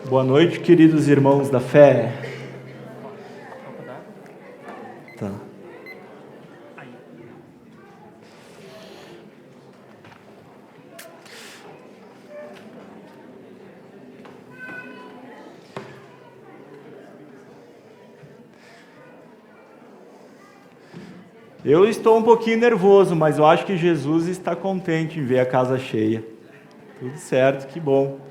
Boa noite, queridos irmãos da fé. Tá. Eu estou um pouquinho nervoso, mas eu acho que Jesus está contente em ver a casa cheia. Tudo certo, que bom.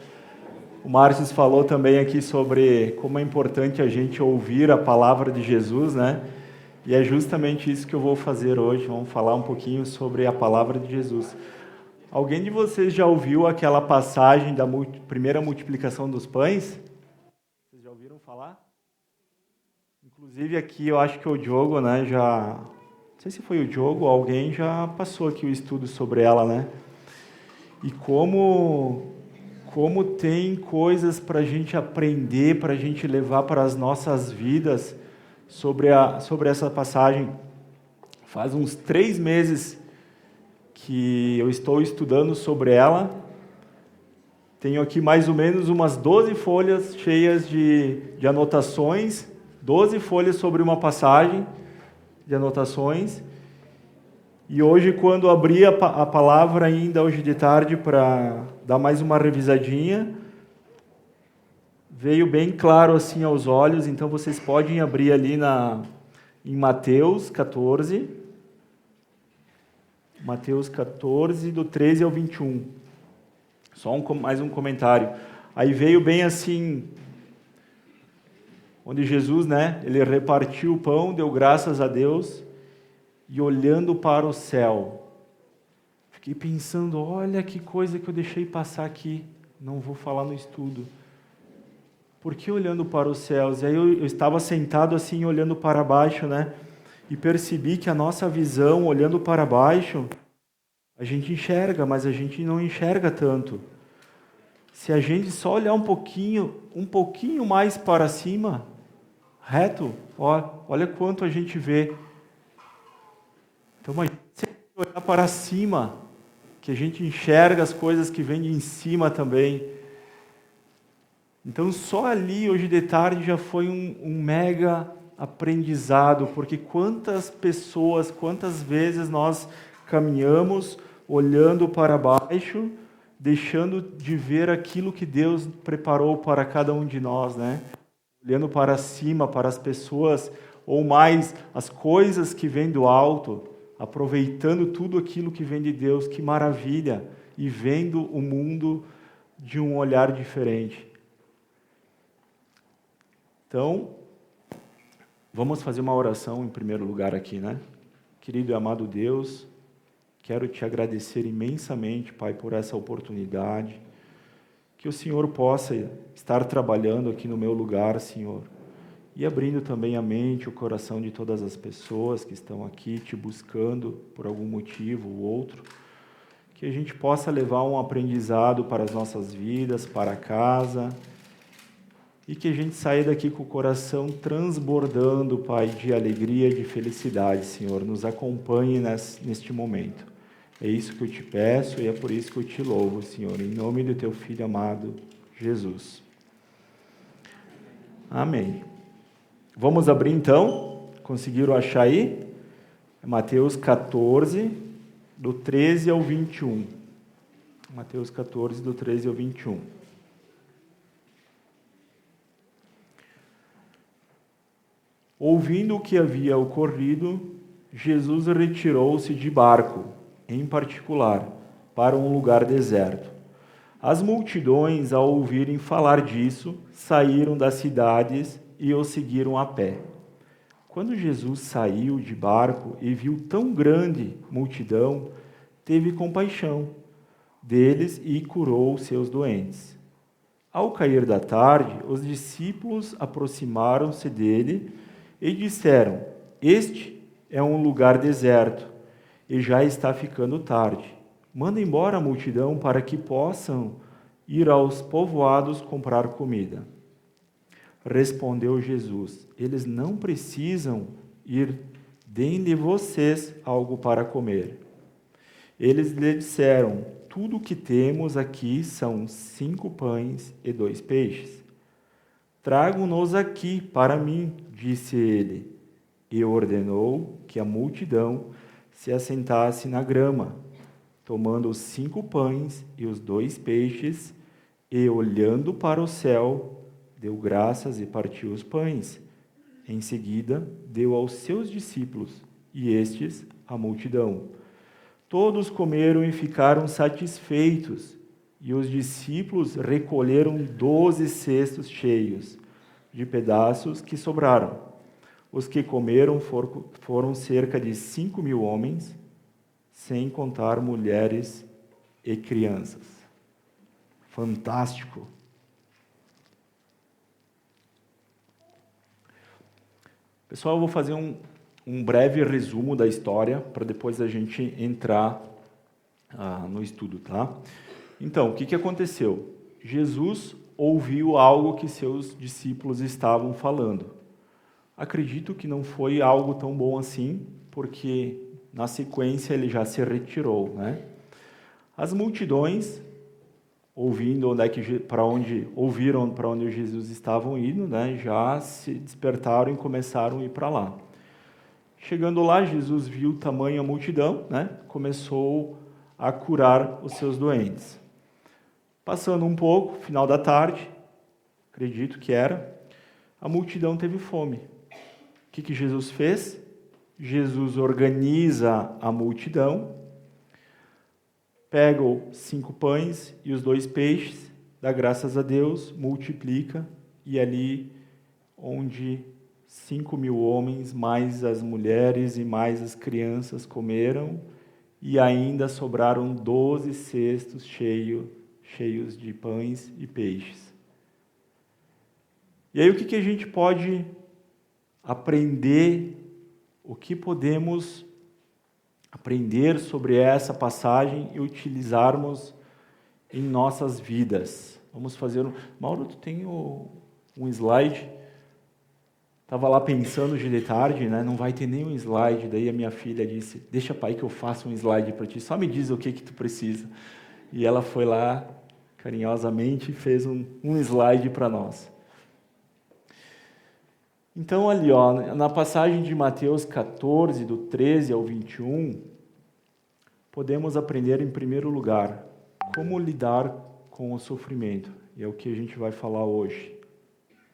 O Márcio falou também aqui sobre como é importante a gente ouvir a palavra de Jesus, né? E é justamente isso que eu vou fazer hoje. Vamos falar um pouquinho sobre a palavra de Jesus. Alguém de vocês já ouviu aquela passagem da primeira multiplicação dos pães? Vocês já ouviram falar? Inclusive aqui eu acho que o Diogo, né, não sei se foi o Diogo ou alguém já passou aqui o estudo sobre ela, né? E como tem coisas para a gente aprender, para a gente levar para as nossas vidas sobre essa passagem. Faz uns 3 meses que eu estou estudando sobre ela. Tenho aqui mais ou menos umas 12 folhas cheias de anotações, 12 folhas sobre uma passagem de anotações. E hoje, quando abri a palavra ainda hoje de tarde para dar mais uma revisadinha, veio bem claro assim aos olhos. Então vocês podem abrir ali em Mateus 14. Mateus 14, do 13 ao 21. Só mais um comentário. Aí veio bem assim, onde Jesus, né, ele repartiu o pão, deu graças a Deus, e olhando para o céu, fiquei pensando, olha que coisa que eu deixei passar aqui, não vou falar no estudo. Por que olhando para os céus? E aí eu estava sentado assim, olhando para baixo, né, e percebi que a nossa visão, olhando para baixo, a gente enxerga, mas a gente não enxerga tanto. Se a gente só olhar um pouquinho mais para cima, reto, olha quanto a gente vê. Então, imagina se a gente olhar para cima, que a gente enxerga as coisas que vêm de cima também. Então, só ali, hoje de tarde, já foi um mega aprendizado, porque quantas vezes nós caminhamos olhando para baixo, deixando de ver aquilo que Deus preparou para cada um de nós, né? Olhando para cima, para as pessoas, ou mais as coisas que vêm do alto, aproveitando tudo aquilo que vem de Deus, que maravilha, e vendo o mundo de um olhar diferente. Então, vamos fazer uma oração em primeiro lugar aqui, né? Querido e amado Deus, quero te agradecer imensamente, Pai, por essa oportunidade, que o Senhor possa estar trabalhando aqui no meu lugar, Senhor, e abrindo também a mente, o coração de todas as pessoas que estão aqui te buscando por algum motivo ou outro, que a gente possa levar um aprendizado para as nossas vidas, para casa, e que a gente saia daqui com o coração transbordando, Pai, de alegria, de felicidade, Senhor. Nos acompanhe neste momento. É isso que eu te peço e é por isso que eu te louvo, Senhor, em nome do teu Filho amado, Jesus. Amém. Vamos abrir então? Conseguiram achar aí? Mateus 14, do 13 ao 21. Mateus 14, do 13 ao 21. Ouvindo o que havia ocorrido, Jesus retirou-se de barco, em particular, para um lugar deserto. As multidões, ao ouvirem falar disso, saíram das cidades e o seguiram a pé. Quando Jesus saiu de barco e viu tão grande multidão, teve compaixão deles e curou seus doentes. Ao cair da tarde, os discípulos aproximaram-se dele e disseram: Este é um lugar deserto e já está ficando tarde. Manda embora a multidão para que possam ir aos povoados comprar comida. Respondeu Jesus: Eles não precisam ir, deem-lhe vocês algo para comer. Eles lhe disseram: Tudo o que temos aqui são 5 pães e 2 peixes. tragam-nos aqui para mim, disse ele, e ordenou que a multidão se assentasse na grama, tomando os 5 pães e os 2 peixes, e olhando para o céu, deu graças e partiu os pães. Em seguida, deu aos seus discípulos, e estes à multidão. Todos comeram e ficaram satisfeitos, e os discípulos recolheram 12 cestos cheios de pedaços que sobraram. Os que comeram foram cerca de 5.000 homens, sem contar mulheres e crianças. Fantástico! Pessoal, eu vou fazer um breve resumo da história, para depois a gente entrar no estudo, tá? Então, o que aconteceu? Jesus ouviu algo que seus discípulos estavam falando. Acredito que não foi algo tão bom assim, porque na sequência ele já se retirou, né? As multidões, ouviram para onde Jesus estava indo, né? Já se despertaram e começaram a ir para lá. Chegando lá, Jesus viu tamanha multidão, né? Começou a curar os seus doentes. Passando um pouco, final da tarde, acredito que era, a multidão teve fome. O que Jesus fez? Jesus organiza a multidão, pega os 5 pães e os 2 peixes, dá graças a Deus, multiplica, e ali onde 5.000 homens, mais as mulheres e mais as crianças comeram, e ainda sobraram 12 cestos cheios de pães e peixes. E aí o que a gente pode aprender, o que podemos aprender sobre essa passagem e utilizarmos em nossas vidas? Vamos fazer Mauro, tu tem um slide? Estava lá pensando hoje de tarde, né? Não vai ter nenhum slide. Daí a minha filha disse, deixa pai que eu faça um slide para ti, só me diz o que tu precisa. E ela foi lá, carinhosamente, e fez um slide para nós. Então ali, na passagem de Mateus 14, do 13 ao 21, podemos aprender em primeiro lugar como lidar com o sofrimento. E é o que a gente vai falar hoje.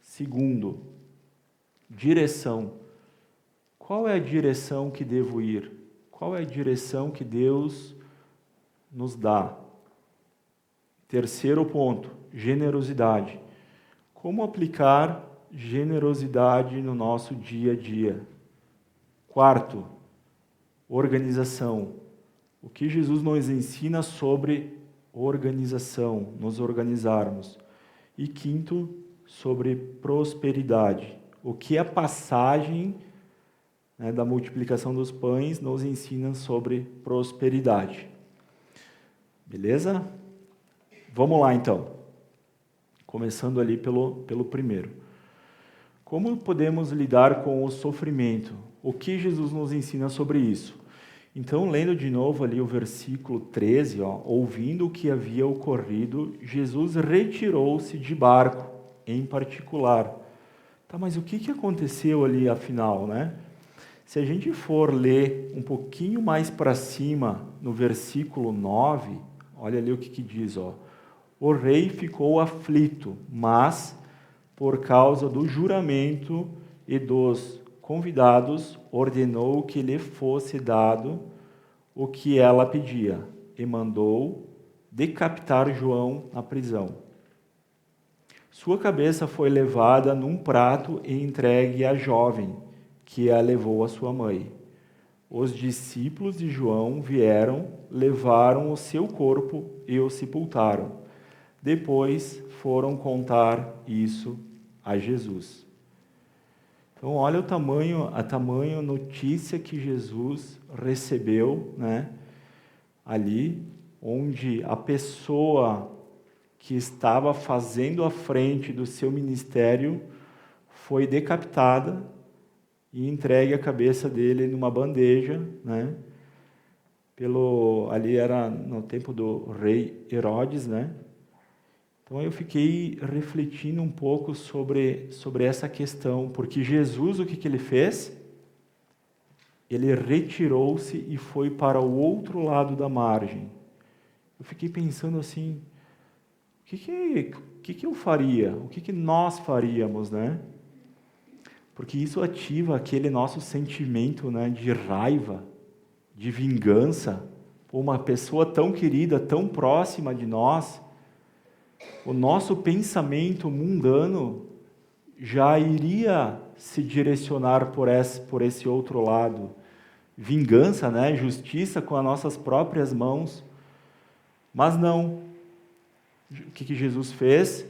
Segundo, direção. Qual é a direção que devo ir? Qual é a direção que Deus nos dá? Terceiro ponto, generosidade. Como aplicar generosidade no nosso dia a dia? Quarto, organização. O que Jesus nos ensina sobre organização, nos organizarmos. E quinto, sobre prosperidade. O que a passagem, né, da multiplicação dos pães nos ensina sobre prosperidade. Beleza? Vamos lá, então. Começando ali pelo primeiro. Como podemos lidar com o sofrimento? O que Jesus nos ensina sobre isso? Então, lendo de novo ali o versículo 13, ouvindo o que havia ocorrido, Jesus retirou-se de barco, em particular. Tá, mas o que aconteceu ali afinal, né? Se a gente for ler um pouquinho mais para cima, no versículo 9, olha ali o que diz, O rei ficou aflito, mas, por causa do juramento e dos convidados, ordenou que lhe fosse dado o que ela pedia, e mandou decapitar João na prisão. Sua cabeça foi levada num prato e entregue à jovem, que a levou à sua mãe. Os discípulos de João vieram, levaram o seu corpo e o sepultaram. Depois foram contar isso a Jesus. Então, olha a tamanho notícia que Jesus recebeu, né? Ali, onde a pessoa que estava fazendo a frente do seu ministério foi decapitada e entregue a cabeça dele numa bandeja, né? Ali era no tempo do rei Herodes, né? Então eu fiquei refletindo um pouco sobre essa questão, porque Jesus, o que ele fez? Ele retirou-se e foi para o outro lado da margem. Eu fiquei pensando assim, o que eu faria? O que nós faríamos, né? Porque isso ativa aquele nosso sentimento, né, de raiva, de vingança, por uma pessoa tão querida, tão próxima de nós. O nosso pensamento mundano já iria se direcionar por esse outro lado. Vingança, né, justiça com as nossas próprias mãos. Mas não. O que Jesus fez?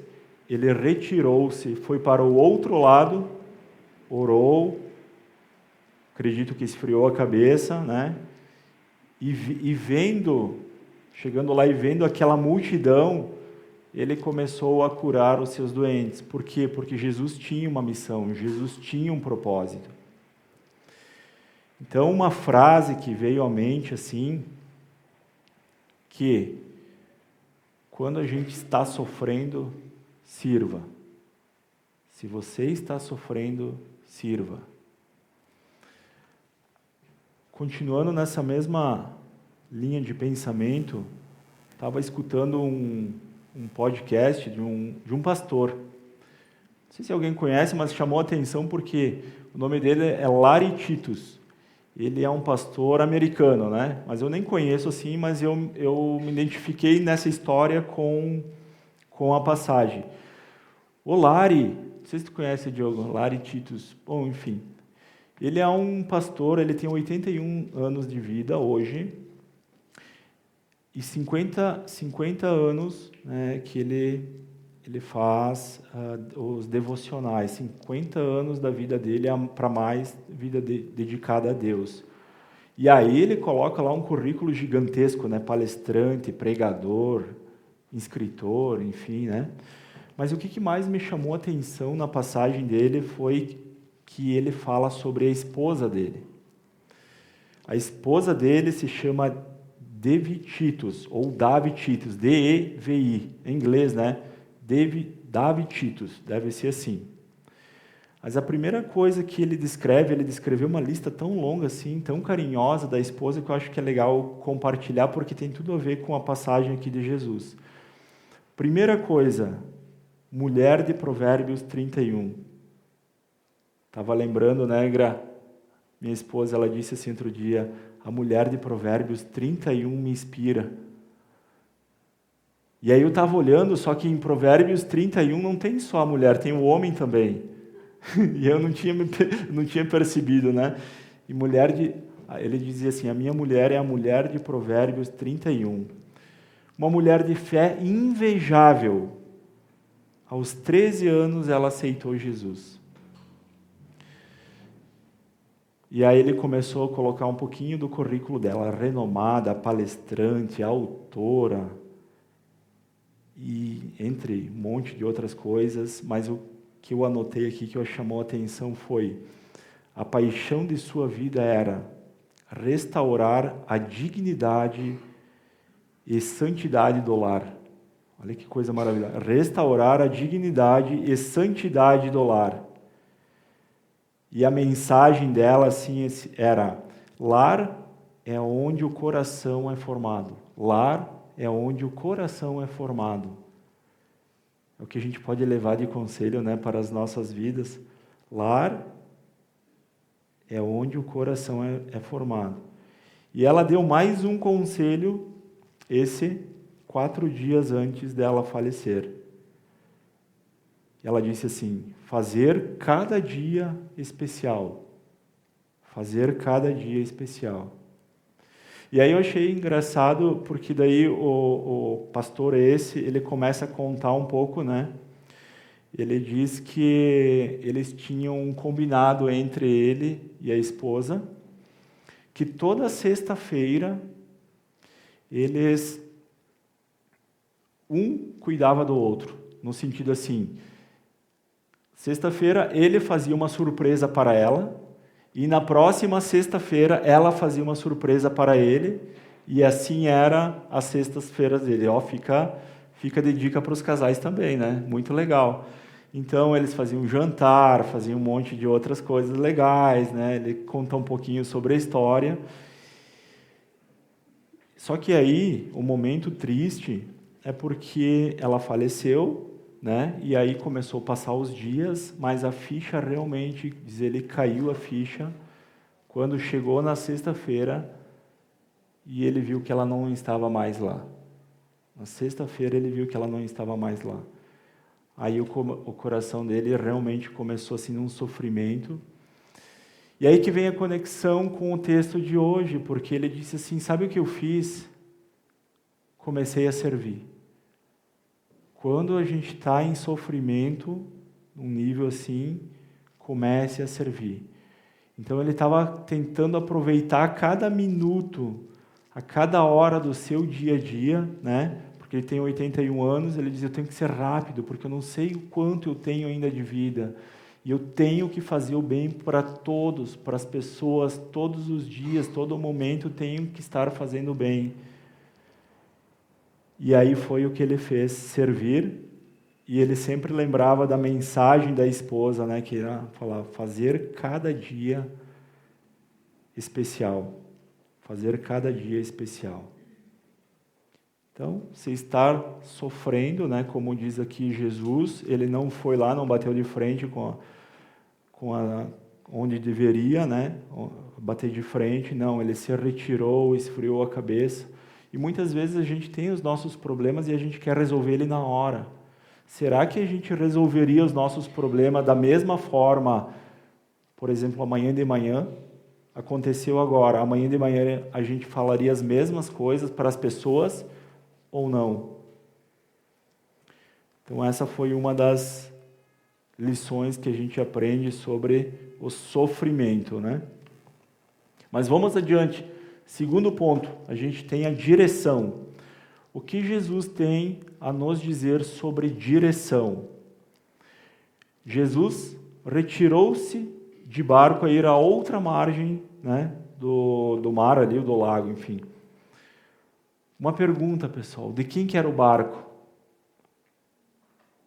Ele retirou-se, foi para o outro lado, orou, acredito que esfriou a cabeça, né? E vendo, chegando lá e vendo aquela multidão, ele começou a curar os seus doentes. Por quê? Porque Jesus tinha uma missão, Jesus tinha um propósito. Então, uma frase que veio à mente assim, que quando a gente está sofrendo, sirva. Se você está sofrendo, sirva. Continuando nessa mesma linha de pensamento, estava escutando um podcast de um pastor. Não sei se alguém conhece, mas chamou a atenção porque o nome dele é Larry Titus. Ele é um pastor americano, né? Mas eu nem conheço assim, mas eu me identifiquei nessa história com a passagem. O Larry, não sei se tu conhece, Diogo, Larry Titus. Bom, enfim. Ele é um pastor, ele tem 81 anos de vida hoje, e 50 anos, né, que ele faz os devocionais, 50 anos da vida dele para mais vida dedicada a Deus. E aí ele coloca lá um currículo gigantesco, né, palestrante, pregador, escritor, enfim, né? Mas o que mais me chamou a atenção na passagem dele foi que ele fala sobre a esposa dele. A esposa dele se chama Devi Titus, ou Davi Titus, D-E-V-I, em inglês, né? Davi Titus, deve ser assim. Mas a primeira coisa que ele descreveu uma lista tão longa assim, tão carinhosa da esposa, que eu acho que é legal compartilhar, porque tem tudo a ver com a passagem aqui de Jesus. Primeira coisa, mulher de Provérbios 31. Estava lembrando, né, Gra? Minha esposa, ela disse assim outro dia, a mulher de Provérbios 31 me inspira. E aí eu estava olhando, só que em Provérbios 31 não tem só a mulher, tem o homem também. E eu não tinha percebido, né? E ele dizia assim, a minha mulher é a mulher de Provérbios 31. Uma mulher de fé invejável. Aos 13 anos ela aceitou Jesus. E aí ele começou a colocar um pouquinho do currículo dela, renomada, palestrante, autora, e entre um monte de outras coisas, mas o que eu anotei aqui que chamou a atenção foi a paixão de sua vida era restaurar a dignidade e santidade do lar. Olha que coisa maravilhosa. Restaurar a dignidade e santidade do lar. E a mensagem dela assim era: lar é onde o coração é formado. Lar é onde o coração é formado. É o que a gente pode levar de conselho, né, para as nossas vidas. Lar é onde o coração é formado. E ela deu mais um conselho, 4 dias antes dela falecer. Ela disse assim, fazer cada dia especial. Fazer cada dia especial. E aí eu achei engraçado, porque daí o pastor ele começa a contar um pouco, né? Ele diz que eles tinham combinado entre ele e a esposa, que toda sexta-feira um cuidava do outro, no sentido assim, sexta-feira ele fazia uma surpresa para ela, e na próxima sexta-feira ela fazia uma surpresa para ele, e assim era as sextas-feiras dele. Ó, fica fica de dica para os casais também, né? Muito legal. Então, eles faziam jantar, faziam um monte de outras coisas legais, né? Ele conta um pouquinho sobre a história. Só que aí, o momento triste é porque ela faleceu, né? E aí começou a passar os dias, mas a ficha realmente, diz ele, caiu a ficha quando chegou na sexta-feira e ele viu que ela não estava mais lá. Na sexta-feira ele viu que ela não estava mais lá. Aí o coração dele realmente começou assim num sofrimento. E aí que vem a conexão com o texto de hoje, porque ele disse assim, sabe o que eu fiz? Comecei a servir. Quando a gente está em sofrimento, num nível assim, comece a servir. Então ele estava tentando aproveitar cada minuto, a cada hora do seu dia a dia, né? Porque ele tem 81 anos, ele diz, eu tenho que ser rápido, porque eu não sei o quanto eu tenho ainda de vida. E eu tenho que fazer o bem para todos, para as pessoas, todos os dias, todo momento, tenho que estar fazendo o bem. E aí foi o que ele fez, servir, e ele sempre lembrava da mensagem da esposa, né, que era falar, fazer cada dia especial. Fazer cada dia especial. Então, se estar sofrendo, né, como diz aqui Jesus, ele não foi lá, não bateu de frente onde deveria, né, bater de frente, não, ele se retirou, esfriou a cabeça. E muitas vezes a gente tem os nossos problemas e a gente quer resolver ele na hora. Será que a gente resolveria os nossos problemas da mesma forma, por exemplo, amanhã de manhã? Aconteceu agora, amanhã de manhã a gente falaria as mesmas coisas para as pessoas ou não? Então essa foi uma das lições que a gente aprende sobre o sofrimento, né? Mas vamos adiante. Segundo ponto, a gente tem a direção. O que Jesus tem a nos dizer sobre direção? Jesus retirou-se de barco a ir a outra margem, né, do mar ali, do lago, enfim. Uma pergunta, pessoal, de quem que era o barco?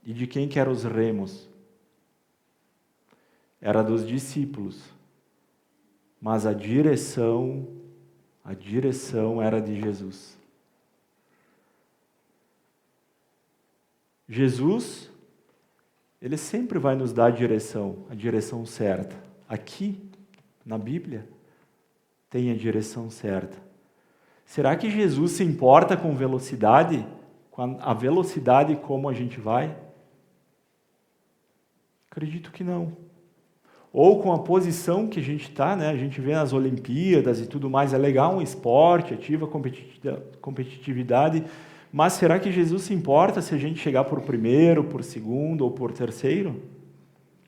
E de quem que eram os remos? Era dos discípulos. Mas a direção era de Jesus. Jesus, ele sempre vai nos dar a direção certa. Aqui, na Bíblia, tem a direção certa. Será que Jesus se importa com velocidade? Com a velocidade como a gente vai? Acredito que não. Ou com a posição que a gente está, né? A gente vê nas Olimpíadas e tudo mais, é legal um esporte, ativa competitividade, mas será que Jesus se importa se a gente chegar por primeiro, por segundo, ou por terceiro?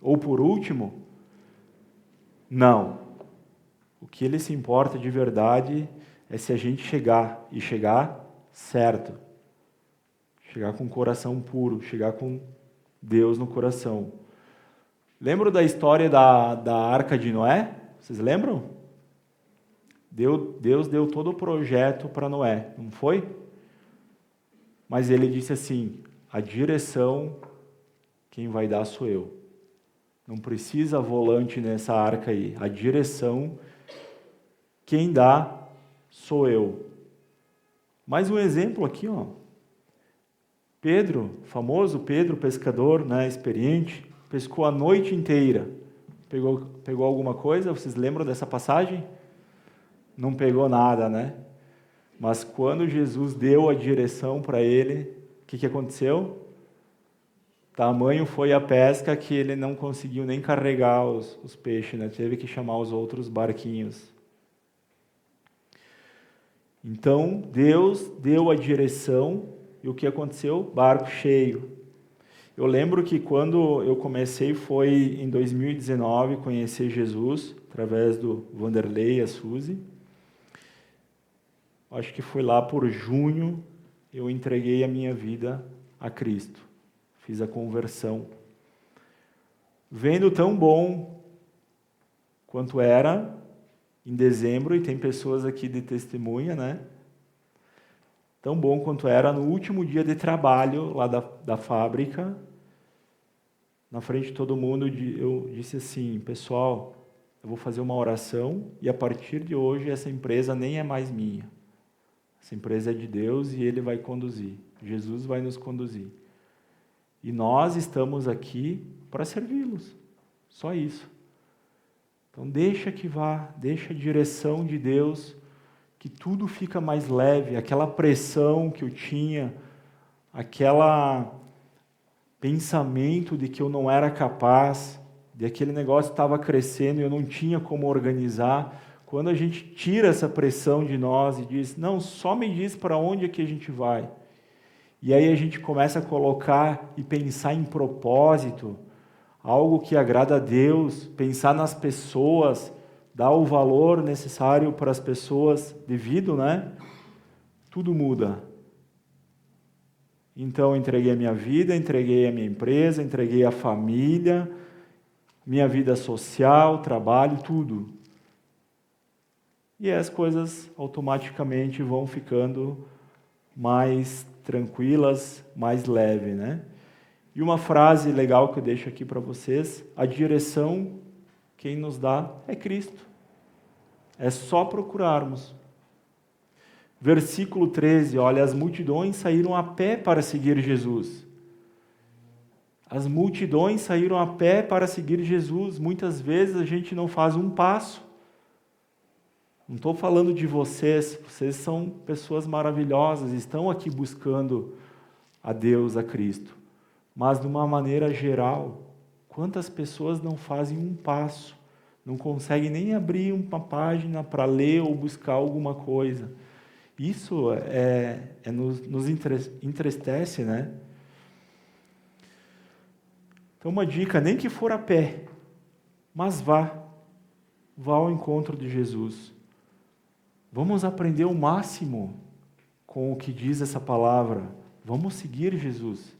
Ou por último? Não. O que ele se importa de verdade é se a gente chegar, e chegar certo. Chegar com o coração puro, chegar com Deus no coração. Lembram da história da Arca de Noé? Vocês lembram? Deus deu todo o projeto para Noé, não foi? Mas ele disse assim, a direção, quem vai dar sou eu. Não precisa volante nessa arca aí. A direção, quem dá sou eu. Mais um exemplo aqui, ó. Pedro, famoso Pedro, pescador, né, experiente, pescou a noite inteira. Pegou alguma coisa? Vocês lembram dessa passagem? Não pegou nada, né? Mas quando Jesus deu a direção para ele, o que aconteceu? Tamanho foi a pesca que ele não conseguiu nem carregar os peixes, né? Teve que chamar os outros barquinhos. Então, Deus deu a direção e o que aconteceu? Barco cheio. Eu lembro que quando eu comecei foi em 2019 conhecer Jesus, através do Vanderlei e a Suzy. Acho que foi lá por junho, eu entreguei a minha vida a Cristo. Fiz a conversão. Vendo tão bom quanto era, em dezembro, e tem pessoas aqui de testemunha, né? tão bom quanto era no último dia de trabalho lá da fábrica, na frente de todo mundo, eu disse assim: pessoal, eu vou fazer uma oração e a partir de hoje essa empresa nem é mais minha. Essa empresa é de Deus e Ele vai conduzir. Jesus vai nos conduzir. E nós estamos aqui para servi-los. Só isso. Então deixa que vá, deixa a direção de Deus, que tudo fica mais leve. Aquela pressão que eu tinha, aquela pensamento de que eu não era capaz, de aquele negócio estava crescendo e eu não tinha como organizar. Quando a gente tira essa pressão de nós e diz, não, só me diz para onde é que a gente vai. E aí a gente começa a colocar e pensar em propósito, algo que agrada a Deus, pensar nas pessoas, dar o valor necessário para as pessoas devido, né? Tudo muda. Então, entreguei a minha vida, entreguei a minha empresa, entreguei a família, minha vida social, trabalho, tudo. E as coisas automaticamente vão ficando mais tranquilas, mais leves, né? E uma frase legal que eu deixo aqui para vocês: a direção, quem nos dá é Cristo. É só procurarmos. Versículo 13, olha, as multidões saíram a pé para seguir Jesus. As multidões saíram a pé para seguir Jesus. Muitas vezes a gente não faz um passo. Não estou falando de vocês são pessoas maravilhosas, estão aqui buscando a Deus, a Cristo. Mas de uma maneira geral, quantas pessoas não fazem um passo, não conseguem nem abrir uma página para ler ou buscar alguma coisa? Isso nos entristece, né? Então, uma dica, nem que for a pé, mas vá ao encontro de Jesus. Vamos aprender o máximo com o que diz essa palavra. Vamos seguir Jesus.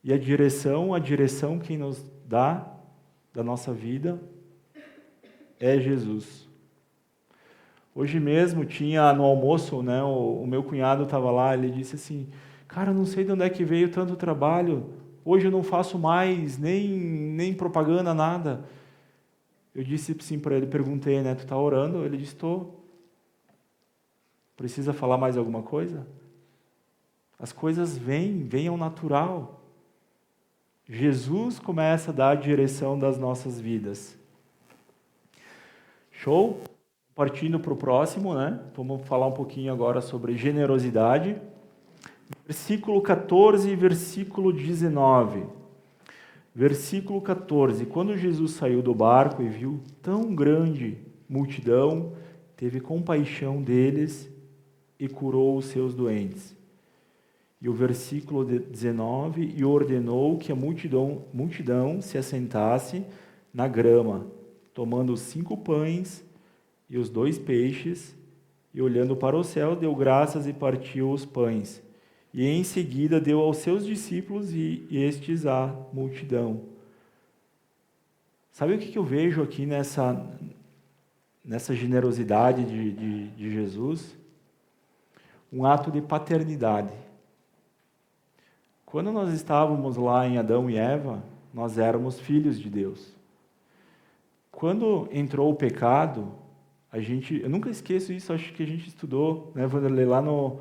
E a direção quem nos dá da nossa vida é Jesus. Hoje mesmo tinha no almoço, né, o meu cunhado estava lá, ele disse assim, cara, não sei de onde é que veio tanto trabalho, hoje eu não faço mais nem propaganda, nada. Eu disse sim para ele, perguntei, né, tu está orando? Ele disse, estou. Precisa falar mais alguma coisa? As coisas vêm ao natural. Jesus começa a dar a direção das nossas vidas. Show? Partindo para o próximo, né? Vamos falar um pouquinho agora sobre generosidade. Versículo 14 e versículo 19. Versículo 14. Quando Jesus saiu do barco e viu tão grande multidão, teve compaixão deles e curou os seus doentes. E o versículo 19, e ordenou que a multidão se assentasse na grama, tomando os 5 pães e os 2 peixes, e olhando para o céu, deu graças e partiu os pães. E em seguida deu aos seus discípulos e estes à multidão. Sabe o que eu vejo aqui nessa generosidade de Jesus? Um ato de paternidade. Quando nós estávamos lá em Adão e Eva, nós éramos filhos de Deus. Quando entrou o pecado, eu nunca esqueço isso, acho que a gente estudou, né, Vanderlei, lá no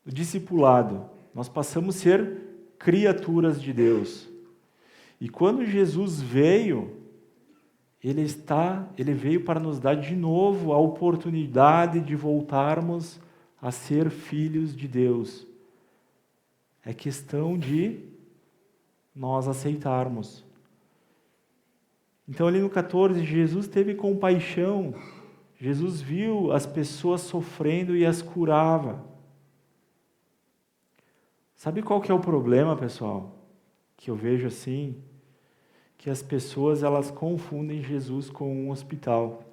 discipulado. Nós passamos a ser criaturas de Deus. E quando Jesus veio, ele veio para nos dar de novo a oportunidade de voltarmos a ser filhos de Deus. É questão de nós aceitarmos. Então, ali no 14, Jesus teve compaixão. Jesus viu as pessoas sofrendo e as curava. Sabe qual que é o problema, pessoal? Que eu vejo assim, que as pessoas elas confundem Jesus com um hospital.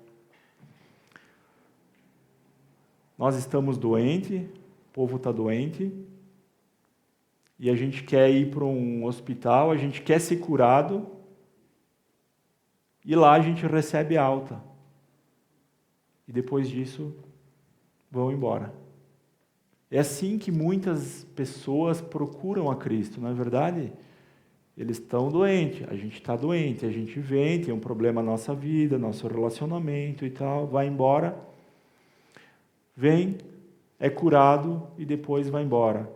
Nós estamos doentes, o povo está doente, e a gente quer ir para um hospital, a gente quer ser curado, e lá a gente recebe alta. E depois disso, vão embora. É assim que muitas pessoas procuram a Cristo, não é verdade? Eles estão doentes, a gente está doente, a gente vem, tem um problema na nossa vida, nosso relacionamento e tal, vai embora, vem, é curado e depois vai embora.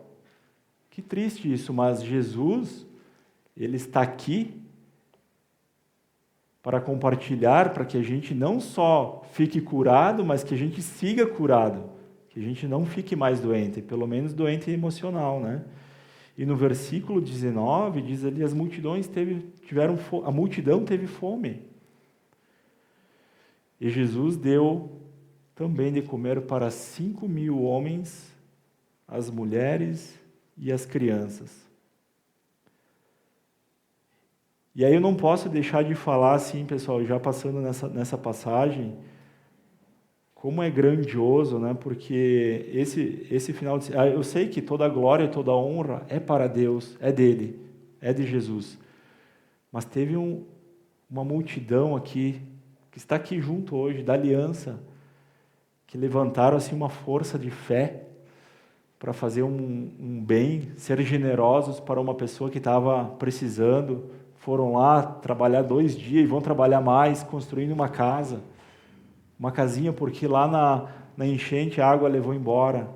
Que triste isso, mas Jesus, Ele está aqui para compartilhar, para que a gente não só fique curado, mas que a gente siga curado, que a gente não fique mais doente, pelo menos doente emocional, né? E no versículo 19 diz ali, a multidão teve fome. E Jesus deu também de comer para 5.000 homens, as mulheres e as crianças. E aí eu não posso deixar de falar assim, pessoal, já passando nessa passagem, como é grandioso, né? Porque esse final de... eu sei que toda a glória e toda a honra é para Deus, é dele, é de Jesus. Mas teve uma multidão aqui, que está aqui junto hoje, da aliança, que levantaram assim uma força de fé para fazer um bem, ser generosos para uma pessoa que estava precisando. Foram lá trabalhar 2 dias e vão trabalhar mais, construindo uma casa. Uma casinha, porque lá na enchente a água levou embora.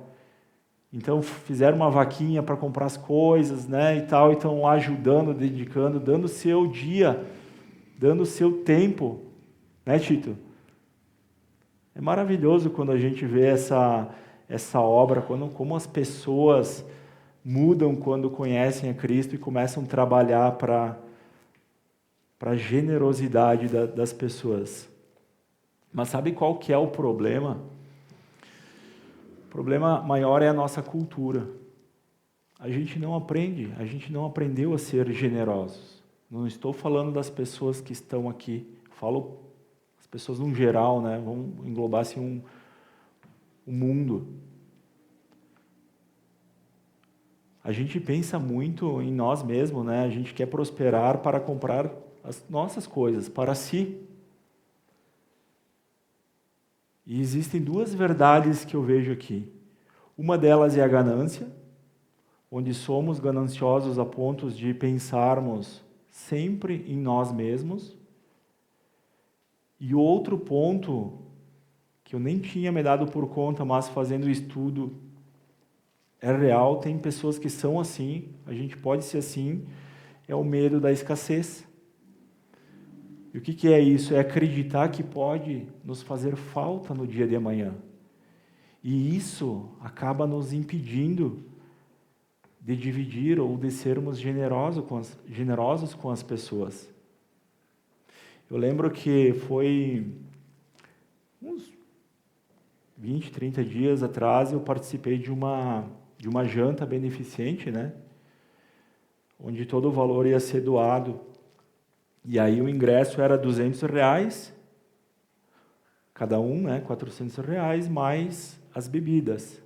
Então fizeram uma vaquinha para comprar as coisas, né, e tal, e estão lá ajudando, dedicando, dando o seu dia, dando o seu tempo, né, Tito? É maravilhoso quando a gente vê essa obra, como as pessoas mudam quando conhecem a Cristo e começam a trabalhar para a generosidade das pessoas. Mas sabe qual que é o problema? O problema maior é a nossa cultura. A gente não aprendeu a ser generosos. Não estou falando das pessoas que estão aqui, falo as pessoas no geral, né? Vamos englobar assim um mundo. A gente pensa muito em nós mesmos, né? A gente quer prosperar para comprar as nossas coisas para si. E existem 2 verdades que eu vejo aqui. Uma delas é a ganância, onde somos gananciosos a ponto de pensarmos sempre em nós mesmos. E outro ponto, que eu nem tinha me dado por conta, mas fazendo estudo, é real, tem pessoas que são assim, a gente pode ser assim, é o medo da escassez. E o que é isso? É acreditar que pode nos fazer falta no dia de amanhã. E isso acaba nos impedindo de dividir ou de sermos generosos com as pessoas. Eu lembro que foi uns 20, 30 dias atrás, eu participei de uma janta beneficente, né? Onde todo o valor ia ser doado. E aí o ingresso era R$200, cada um, né? R$400, mais as bebidas.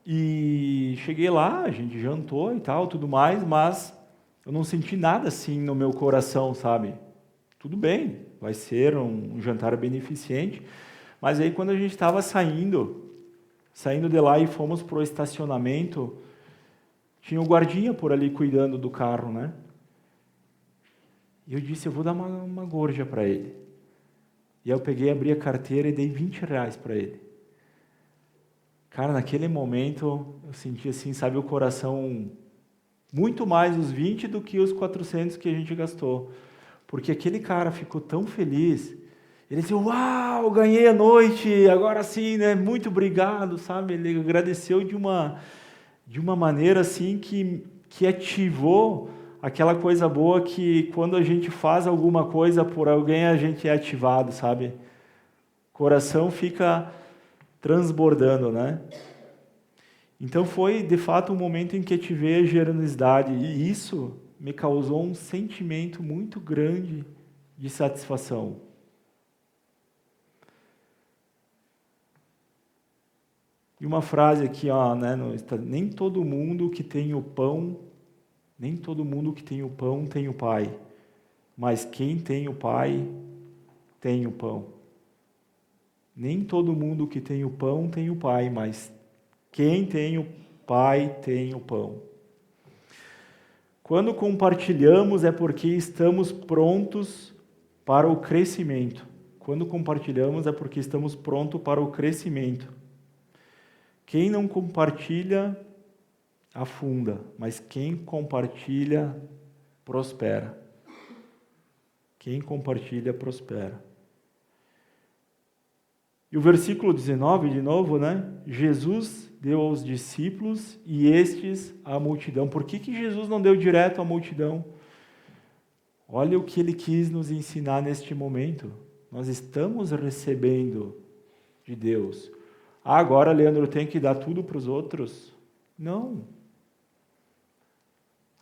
E cheguei lá, a gente jantou e tal, tudo mais, mas eu não senti nada assim no meu coração, sabe? Tudo bem, vai ser um jantar beneficente, mas aí quando a gente estava saindo de lá e fomos para o estacionamento, tinha o guardinha por ali cuidando do carro, né? E eu disse, eu vou dar uma gorja para ele. E aí eu peguei, abri a carteira e dei R$20 para ele. Cara, naquele momento, eu senti assim, sabe, o coração, muito mais os 20 do que os 400 que a gente gastou. Porque aquele cara ficou tão feliz, ele disse, uau, ganhei a noite, agora sim, né, muito obrigado, sabe? Ele agradeceu de uma maneira assim que ativou aquela coisa boa que quando a gente faz alguma coisa por alguém, a gente é ativado, sabe? O coração fica transbordando, né? Então foi, de fato, um momento em que tive a generosidade, e isso me causou um sentimento muito grande de satisfação. E uma frase aqui, ó, né, nem todo mundo que tem o pão tem o Pai, mas quem tem o Pai tem o pão. Nem todo mundo que tem o pão tem o Pai, mas quem tem o Pai tem o pão. Quando compartilhamos é porque estamos prontos para o crescimento. Quando compartilhamos é porque estamos prontos para o crescimento. Quem não compartilha, afunda, mas quem compartilha, prospera. Quem compartilha, prospera. E o versículo 19, de novo, né? Jesus deu aos discípulos e estes à multidão. Por que Jesus não deu direto à multidão? Olha o que ele quis nos ensinar neste momento. Nós estamos recebendo de Deus. Ah, agora, Leandro, tem que dar tudo para os outros? Não.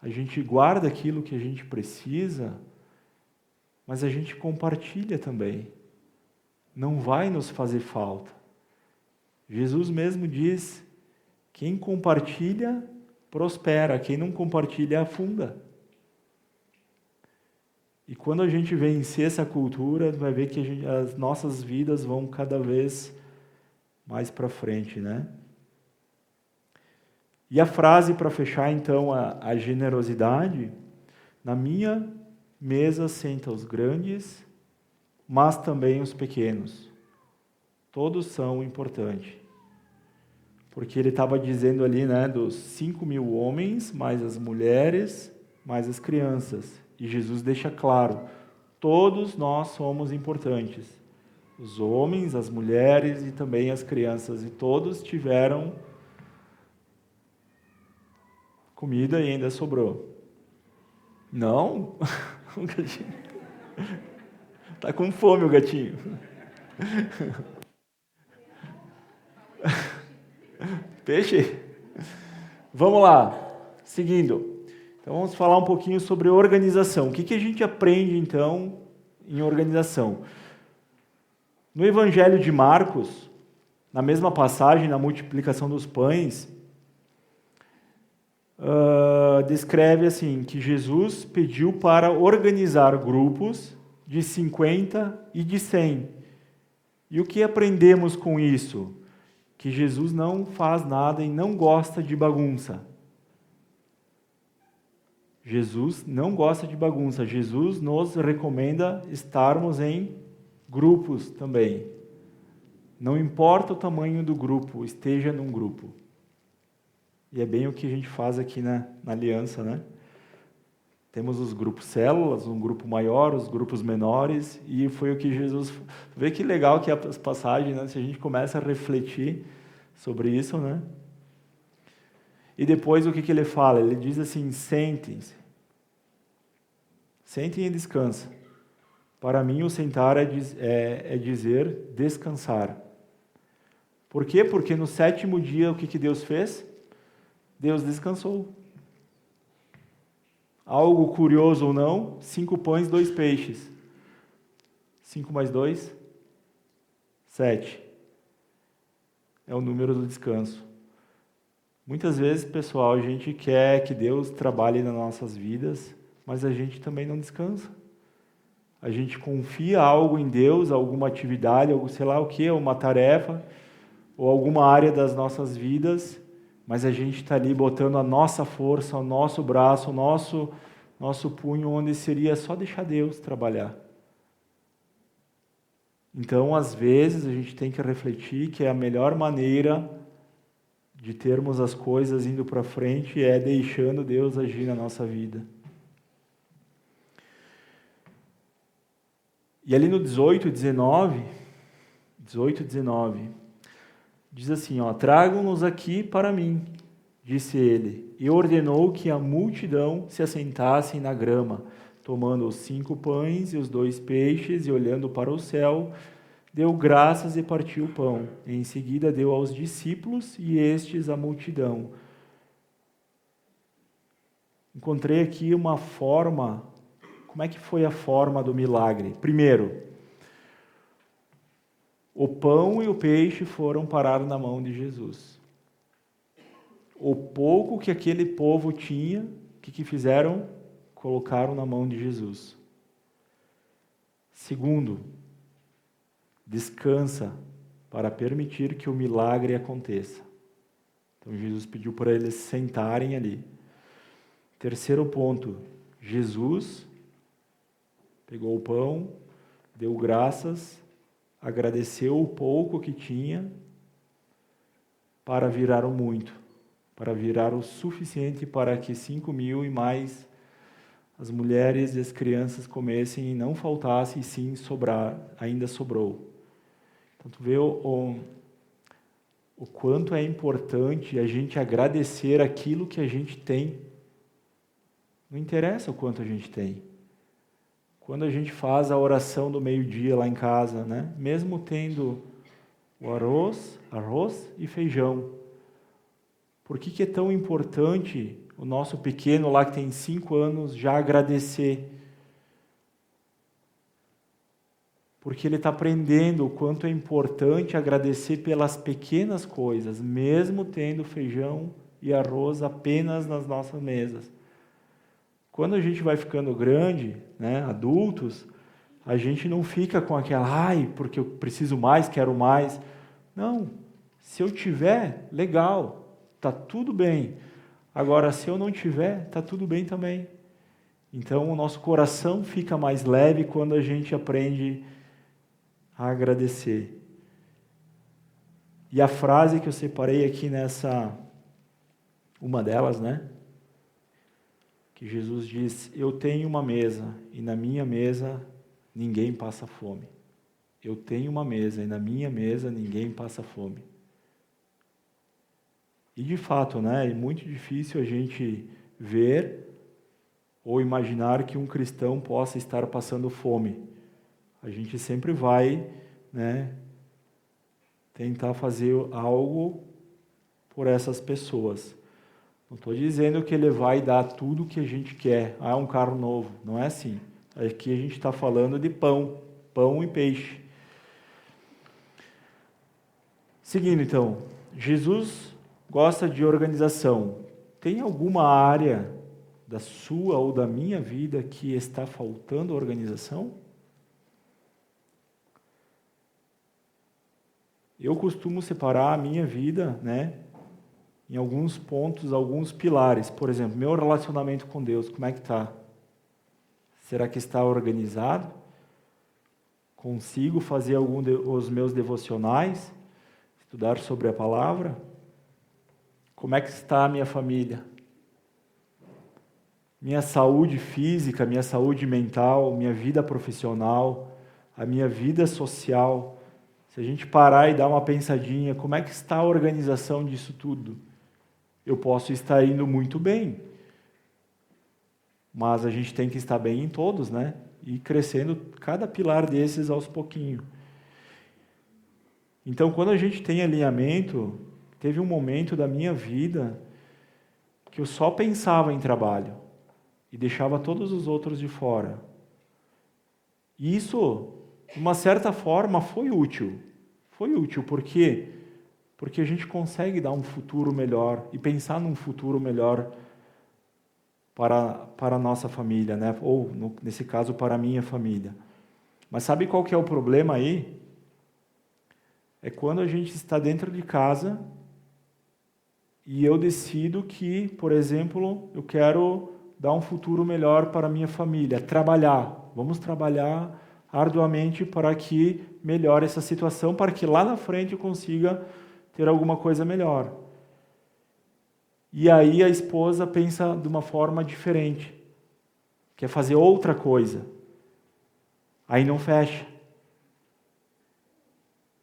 A gente guarda aquilo que a gente precisa, mas a gente compartilha também. Não vai nos fazer falta. Jesus mesmo diz, quem compartilha, prospera. Quem não compartilha, afunda. E quando a gente vencer essa cultura, vai ver que as nossas vidas vão cada vez mais para frente, né? E a frase para fechar, então, a generosidade, na minha mesa sentam os grandes, mas também os pequenos. Todos são importantes. Porque ele estava dizendo ali, né, dos 5.000 homens, mais as mulheres, mais as crianças. E Jesus deixa claro, todos nós somos importantes. Os homens, as mulheres e também as crianças. E todos tiveram comida e ainda sobrou. Não? O gatinho. Tá com fome o gatinho. Peixe? Vamos lá. Seguindo. Então vamos falar um pouquinho sobre organização. O que a gente aprende então em organização? No Evangelho de Marcos, na mesma passagem, na multiplicação dos pães, descreve assim, que Jesus pediu para organizar grupos de 50 e de 100. E o que aprendemos com isso? Que Jesus não faz nada e não gosta de bagunça. Jesus não gosta de bagunça. Jesus nos recomenda estarmos em grupos também. Não importa o tamanho do grupo, esteja num grupo. E é bem o que a gente faz aqui na Aliança, né? Temos os grupos células, um grupo maior, os grupos menores, e foi o que Jesus... Vê que legal que é as passagens, né? Se a gente começa a refletir sobre isso, né? E depois o que ele fala? Ele diz assim, sentem-se. Sentem e descansem. Para mim, o sentar é dizer descansar. Por quê? Porque no 7º dia, o que Deus fez? Deus descansou. Algo curioso ou não, 5 pães, 2 peixes. 5 mais 2? 7. É o número do descanso. Muitas vezes, pessoal, a gente quer que Deus trabalhe nas nossas vidas, mas a gente também não descansa. A gente confia algo em Deus, alguma atividade, algo, sei lá o que, uma tarefa, ou alguma área das nossas vidas, mas a gente está ali botando a nossa força, o nosso braço, o nosso punho, onde seria só deixar Deus trabalhar. Então, às vezes, a gente tem que refletir que a melhor maneira de termos as coisas indo para frente é deixando Deus agir na nossa vida. E ali no 18 e 19, diz assim, tragam-nos aqui para mim, disse ele, e ordenou que a multidão se assentasse na grama, tomando os 5 pães e os 2 peixes, e olhando para o céu, deu graças e partiu o pão. Em seguida deu aos discípulos e estes à multidão. Encontrei aqui uma forma, como é que foi a forma do milagre? Primeiro, o pão e o peixe foram parar na mão de Jesus. O pouco que aquele povo tinha, o que fizeram? Colocaram na mão de Jesus. Segundo, descansa. para permitir que o milagre aconteça. Então Jesus pediu para eles sentarem ali. Terceiro ponto, Jesus pegou o pão, deu graças, agradeceu o pouco que tinha para virar o muito, para virar o suficiente para que 5.000 e mais as mulheres e as crianças comessem e não faltasse, e sim ainda sobrou. Então tu vê o quanto é importante a gente agradecer aquilo que a gente tem. Não interessa o quanto a gente tem. Quando a gente faz a oração do meio-dia lá em casa, né? Mesmo tendo o arroz e feijão, por que é tão importante o nosso pequeno lá que tem 5 anos já agradecer? Porque ele está aprendendo o quanto é importante agradecer pelas pequenas coisas, mesmo tendo feijão e arroz apenas nas nossas mesas. Quando a gente vai ficando grande, né, adultos, a gente não fica com aquela, porque eu preciso mais, quero mais. Não, se eu tiver, legal, está tudo bem. Agora, se eu não tiver, está tudo bem também. Então, o nosso coração fica mais leve quando a gente aprende a agradecer. E a frase que eu separei aqui uma delas, né? Que Jesus diz, eu tenho uma mesa e na minha mesa ninguém passa fome. Eu tenho uma mesa e na minha mesa ninguém passa fome. E de fato, né, é muito difícil a gente ver ou imaginar que um cristão possa estar passando fome. A gente sempre vai, né, tentar fazer algo por essas pessoas. Não estou dizendo que ele vai dar tudo o que a gente quer. Um carro novo. Não é assim. Aqui a gente está falando de pão e peixe. Seguindo então, Jesus gosta de organização. Tem alguma área da sua ou da minha vida que está faltando organização? Eu costumo separar a minha vida, né, em alguns pontos, alguns pilares. Por exemplo, meu relacionamento com Deus, como é que está? Será que está organizado? Consigo fazer os meus devocionais? Estudar sobre a palavra? Como é que está a minha família? Minha saúde física, minha saúde mental, minha vida profissional, a minha vida social. Se a gente parar e dar uma pensadinha, como é que está a organização disso tudo? Eu posso estar indo muito bem, mas a gente tem que estar bem em todos, né? E crescendo cada pilar desses aos pouquinhos. Então, quando a gente tem alinhamento, teve um momento da minha vida que eu só pensava em trabalho e deixava todos os outros de fora. E isso, de uma certa forma, foi útil. Foi útil, por quê? Porque a gente consegue dar um futuro melhor e pensar num futuro melhor para a nossa família, né? Ou, nesse caso, para a minha família. Mas sabe qual que é o problema aí? É quando a gente está dentro de casa e eu decido que, por exemplo, eu quero dar um futuro melhor para a minha família, trabalhar. Vamos trabalhar arduamente para que melhore essa situação, para que lá na frente eu consiga ter alguma coisa melhor. E aí a esposa pensa de uma forma diferente, quer fazer outra coisa. Aí não fecha.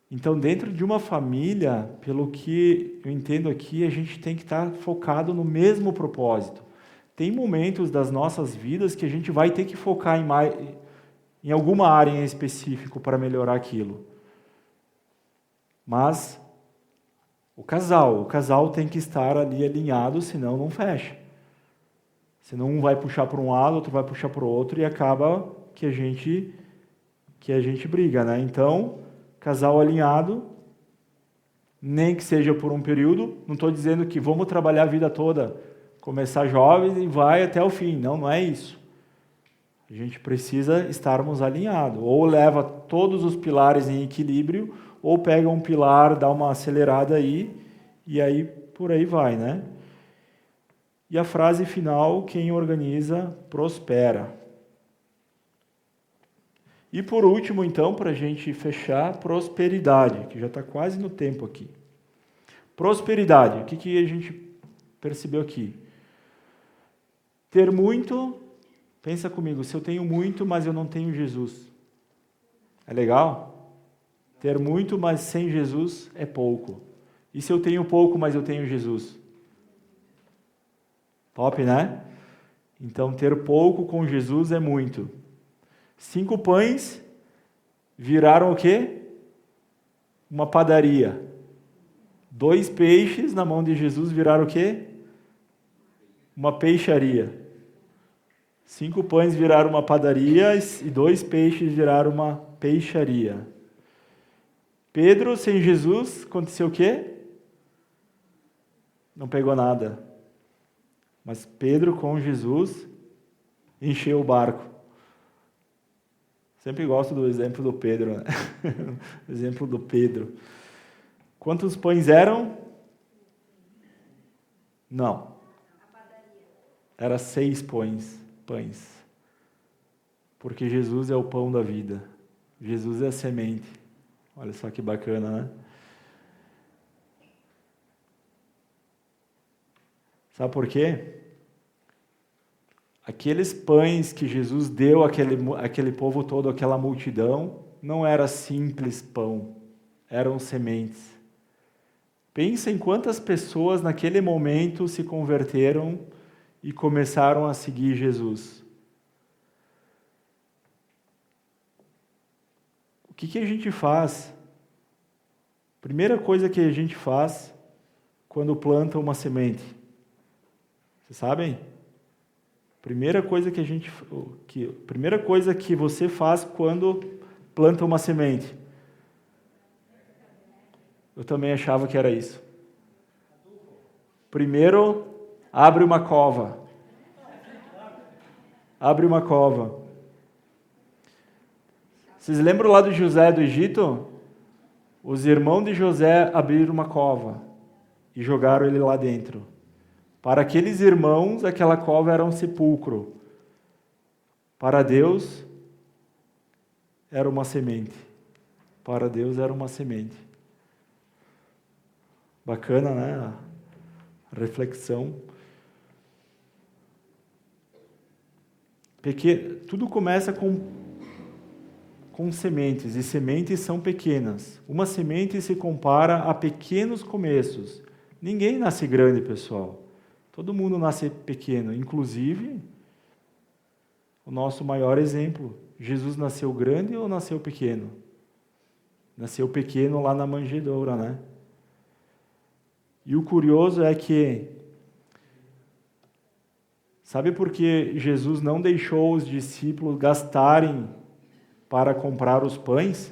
Então, dentro de uma família, pelo que eu entendo aqui, a gente tem que estar focado no mesmo propósito. Tem momentos das nossas vidas que a gente vai ter que focar em alguma área em específico para melhorar aquilo. Mas o casal tem que estar ali alinhado, senão não fecha. Senão um vai puxar para um lado, outro vai puxar para o outro e acaba que a gente briga, né? Então, casal alinhado, nem que seja por um período, não estou dizendo que vamos trabalhar a vida toda, começar jovens e vai até o fim. Não é isso. A gente precisa estarmos alinhados. Ou leva todos os pilares em equilíbrio, ou pega um pilar, dá uma acelerada aí, e aí por aí vai, né? E a frase final, quem organiza, prospera. E por último, então, para a gente fechar, prosperidade, que já está quase no tempo aqui. Prosperidade, o que a gente percebeu aqui? Ter muito, pensa comigo, se eu tenho muito, mas eu não tenho Jesus, é legal? Ter muito, mas sem Jesus é pouco. E se eu tenho pouco, mas eu tenho Jesus? Top, né? Então, ter pouco com Jesus é muito. 5 pães viraram o quê? Uma padaria. 2 peixes na mão de Jesus viraram o quê? Uma peixaria. 5 pães viraram uma padaria e 2 peixes viraram uma peixaria. Pedro, sem Jesus, aconteceu o quê? Não pegou nada. Mas Pedro, com Jesus, encheu o barco. Sempre gosto do exemplo do Pedro, né? O exemplo do Pedro. Quantos pães eram? Não. Era 6 pães. Porque Jesus é o pão da vida. Jesus é a semente. Olha só que bacana, né? Sabe por quê? Aqueles pães que Jesus deu àquele povo todo, àquela multidão, não era simples pão, eram sementes. Pensa em quantas pessoas naquele momento se converteram e começaram a seguir Jesus. O que a gente faz? Primeira coisa que a gente faz quando planta uma semente. Vocês sabem? Primeira coisa que você faz quando planta uma semente. Eu também achava que era isso. Primeiro, abre uma cova. Abre uma cova. Vocês lembram lá do José do Egito? Os irmãos de José abriram uma cova e jogaram ele lá dentro. Para aqueles irmãos, aquela cova era um sepulcro. Para Deus, era uma semente. Para Deus, era uma semente. Bacana, né? A reflexão. Tudo começa com sementes, e sementes são pequenas. Uma semente se compara a pequenos começos. Ninguém nasce grande, pessoal. Todo mundo nasce pequeno, inclusive o nosso maior exemplo. Jesus nasceu grande ou nasceu pequeno? Nasceu pequeno lá na manjedoura, né? E o curioso é que, sabe por que Jesus não deixou os discípulos gastarem para comprar os pães?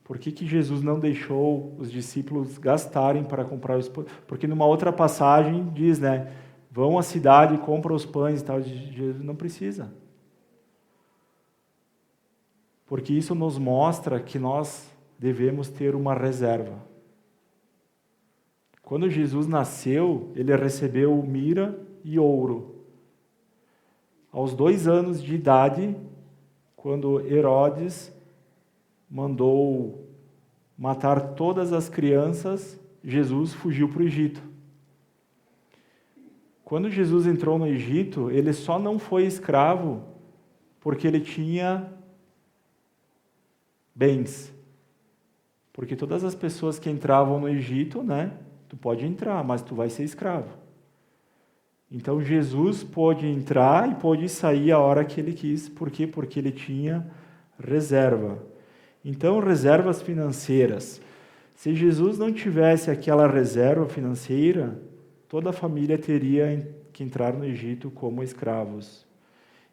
Por que Jesus não deixou os discípulos gastarem para comprar os pães? Porque numa outra passagem diz, né? Vão à cidade e compram os pães e tal. Jesus não precisa. Porque isso nos mostra que nós devemos ter uma reserva. Quando Jesus nasceu, ele recebeu mirra e ouro. Aos 2 anos de idade, quando Herodes mandou matar todas as crianças, Jesus fugiu para o Egito. Quando Jesus entrou no Egito, ele só não foi escravo porque ele tinha bens. Porque todas as pessoas que entravam no Egito, né, tu pode entrar, mas tu vai ser escravo. Então Jesus pôde entrar e pôde sair a hora que ele quis. Por quê? Porque ele tinha reserva. Então, reservas financeiras. Se Jesus não tivesse aquela reserva financeira, toda a família teria que entrar no Egito como escravos.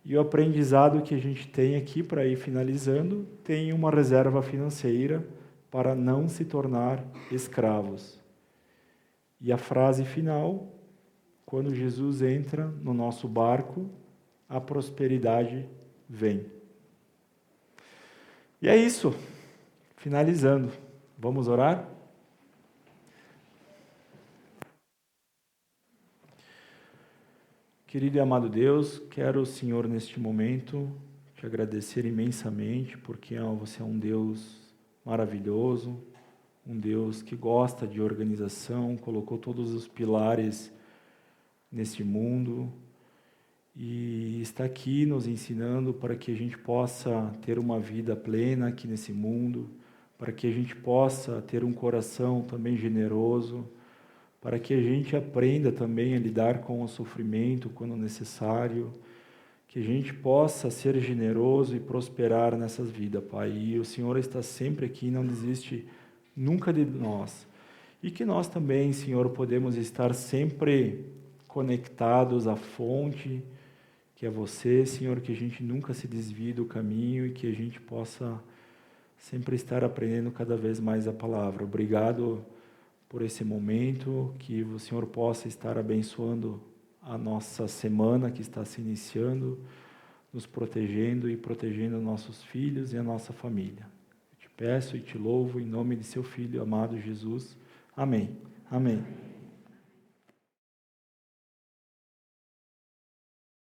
E o aprendizado que a gente tem aqui, para ir finalizando, tem uma reserva financeira para não se tornar escravos. E a frase final, quando Jesus entra no nosso barco, a prosperidade vem. E é isso. finalizando. Vamos orar? Querido e amado Deus, quero, Senhor, neste momento, te agradecer imensamente, porque você é um Deus maravilhoso, um Deus que gosta de organização, colocou todos os pilares neste mundo e está aqui nos ensinando para que a gente possa ter uma vida plena aqui nesse mundo, para que a gente possa ter um coração também generoso, para que a gente aprenda também a lidar com o sofrimento quando necessário, que a gente possa ser generoso e prosperar nessas vidas, Pai. E o Senhor está sempre aqui, não desiste nunca de nós. E que nós também, Senhor, podemos estar sempre conectados à fonte, que é você, Senhor, que a gente nunca se desvie do caminho e que a gente possa sempre estar aprendendo cada vez mais a palavra. Obrigado por esse momento, que o Senhor possa estar abençoando a nossa semana que está se iniciando, nos protegendo e protegendo nossos filhos e a nossa família. Eu te peço e te louvo em nome de seu Filho amado Jesus. Amém. Amém.